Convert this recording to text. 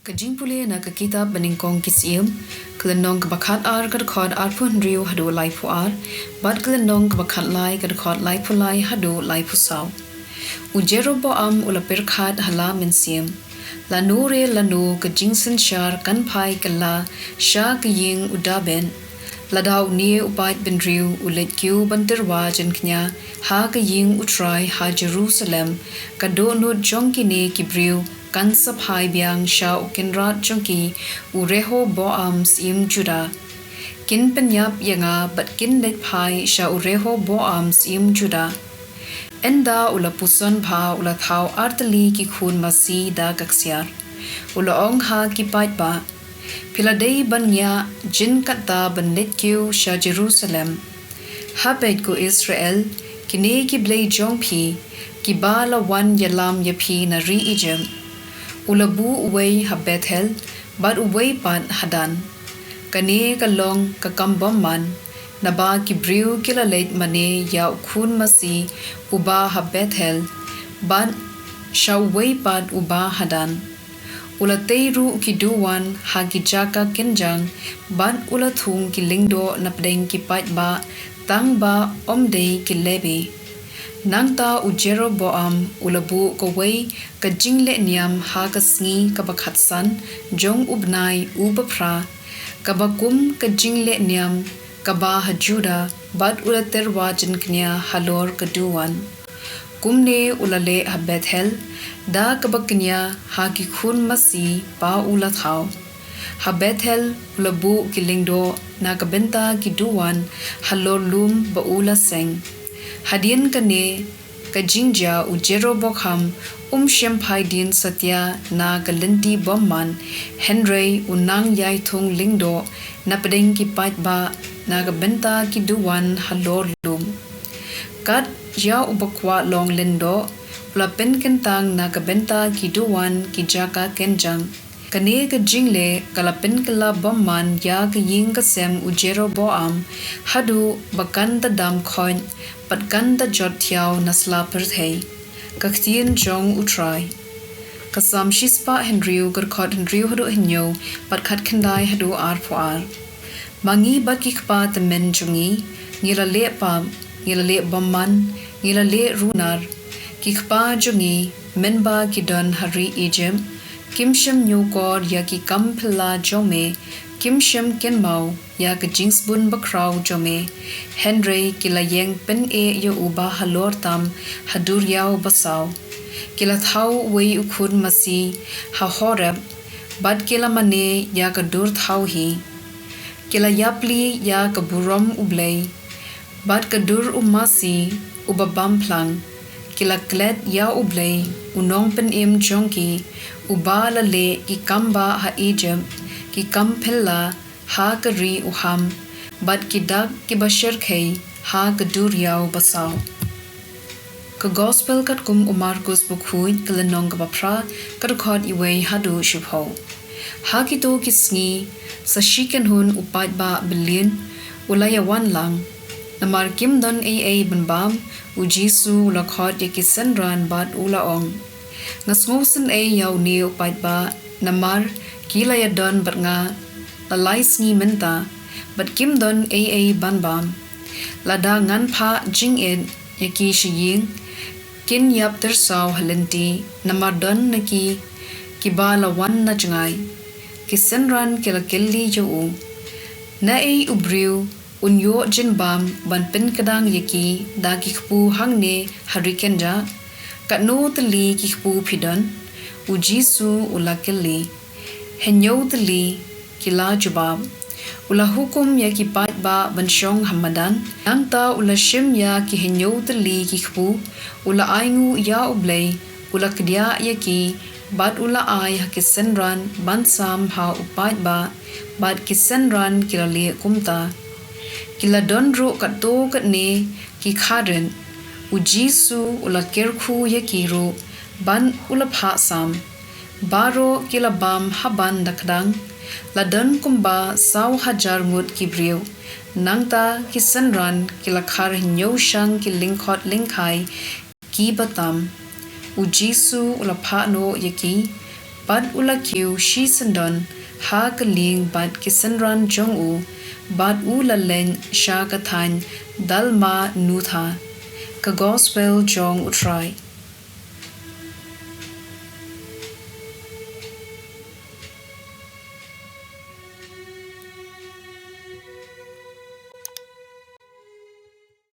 Ka jingpule na ka kitab beningkong kisiem, kelenong kebakat ar kedekod ar pun riu hadu lai pu ar, bad kelenong kebakat lai kedekod lai pu lai hadu lai pu saw. Ujero bo am ula perkat hala mensiem. Lanure lanu ke jingsen syar kan pai kala sya ke ying udaben. Ladau ni upait ben riu ulet kiu banterwa jen knya ha ke ying utrai ha Jerusalem kado nut jongkine kibriu kan saphai biang sha ukinrat jongki ureho bo am sim juda. Kin penyap yanga bat kin let pai sha ureho bo am sim juda. Enda ula puson pa ula thau artali ki khun masi da kaksiar. Ula ong ha ki pait ba. Piladei banya jin kata bandet kiu sha Jerusalem. Habet ku Israel kini ki Blei jongpi ki ba la wan yalam yapi na ri ijem. Ula bu uwei ha Bethel bat uwei pat hadan. Kani kalong kakambom man na ba ki briu kilalet mane ya ukun masi uba ha Bethel bat sha uwei pat uba hadan. Ula teiru ki duwan ha ki jaka kenjang ban ula thung ki lingdo na pdeng ki pait ba tang ba omdei ki lebi. Nangta ujero boam ula bu ko wei ka jingle niam ha ka sngi ka bakhatsan jong ubnai ubapra ka bakum ka jingle niam ka ba ha juda bat ula terwa jin knya halor ka duwan. Kumne ula le ha Bethel da kabaknya ha ki khun masi pa ula thau. Ha Bethel ula bu ki lingdo na kabenta ki duwan halor lum ba ula seng. Hadien kane ka jingja ujero bokham shampai din satya na galinti bomman Henry unang yai thung lingdo na padeng ki pait ba na kabenta ki duwan halor lum. Kat ya ubakwa long lindo ula pen kentang na kabenta ki duwan ki jaka kenjang. Kane ka jingle kalapin kala bomman ya ka ying kasem ujero boam hadu bakan da dam coin patkan da jot thiaw nasla perthei. Ka ktien jong utrai. Kasam shispa henriu garkot henriu hadu hinyo patkat kendai hadu ar po ar. Mangi bat ki kpa temen jungi ngila le pa ngila le bomman ngila le runar ki kpa jungi menba ki don hari ijem Kimshem nyukor ya ki kampela jome, Kimshem kenmau ya ka jingsbun bakraw jome, Henry kila yeng pen e yo uba halor tam hadur yaw basaw. Kila thau wei ukhun masi ha horeb, bad kila mane ya ka dur thau hi. Kila yapli ya ka burom ublei, bad ka dur umasi uba bamplang. Kila klet ya ublei unong pen im jongki uba lale ki kamba ha Egypt ki kampella ha kari uham bad ki dag ki bashir khay ha kadur yaw basaw. Ka gospel kat kum Marcus bukhuit kalanong kabapra kadukod iway hadu shubho. Ha kito kisngi sa shiken hun upat ba bilin ulayawan lang namar kimdon AA benbam ujisu lakhot yaki senran bat ulaong. Ngasngosen yaw ni upait ba namar kila yadon bat nga lalai sngi menta bat kimdon AA banbam. Lada ngan pa jingid yaki shiying kin yap tersaw halenti namar don naki kiba lawan na jangay. Kisenran kila kili yaw na ubriu unyo jinbam ban pen kadang yaki da kikpu hangne harikenja kat no tali kikpu pidon ujisu ula kili henyo tali kila jubab ula hukum yaki pat ba ban syong hamadan nangta ula shim ya ki henyo tali kikpu ula aingu ya ublei ula kedya yaki bat ula ay hakisenran ban sam ha upat ba bat kisenran kila le kumta kila donro kato katne ki kharen ujisu ula kerkhu yakiro ban ula phasam baro kila bam haban dakdang ladan kumba saw hajar ngut kibriu nangta kisanran kila khar hinyo shang ki lingkhot lingkhai ki batam ujisu ula phano yaki bad ula kiu shi sandon ha kaling bad kisanran jong u bad ula leng sha ka than dal ma nu tha ka gospel jong utrai